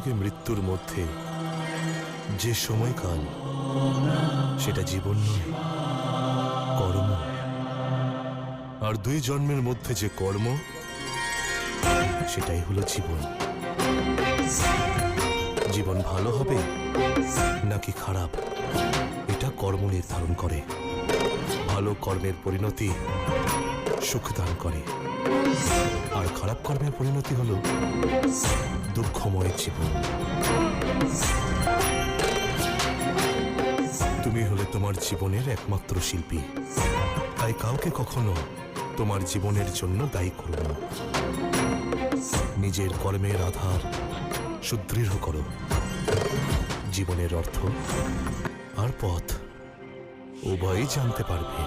থেকে মৃত্যুর মধ্যে যে সময়কাল, সেটা জীবন নয়, কর্ম। আর 2 জন্মের মধ্যে যে কর্ম, সেটাই হলো জীবন। জীবন ভালো হবে নাকি খারাপ, এটা কর্ম নির্ধারণ করে। ভালো কর্মের পরিণতি সুখ দান করে, আর খারাপ কর্মের পরিণতি হলো দুঃখময় জীবন। তুমি হলে তোমার জীবনের একমাত্র শিল্পী, তাই কাউকে কখনো তোমার জীবনের জন্য দায়ী করো না। নিজের কর্মের আধার সুদৃঢ় করো। জীবনের অর্থ আর পথ উভয়ই জানতে পারবে।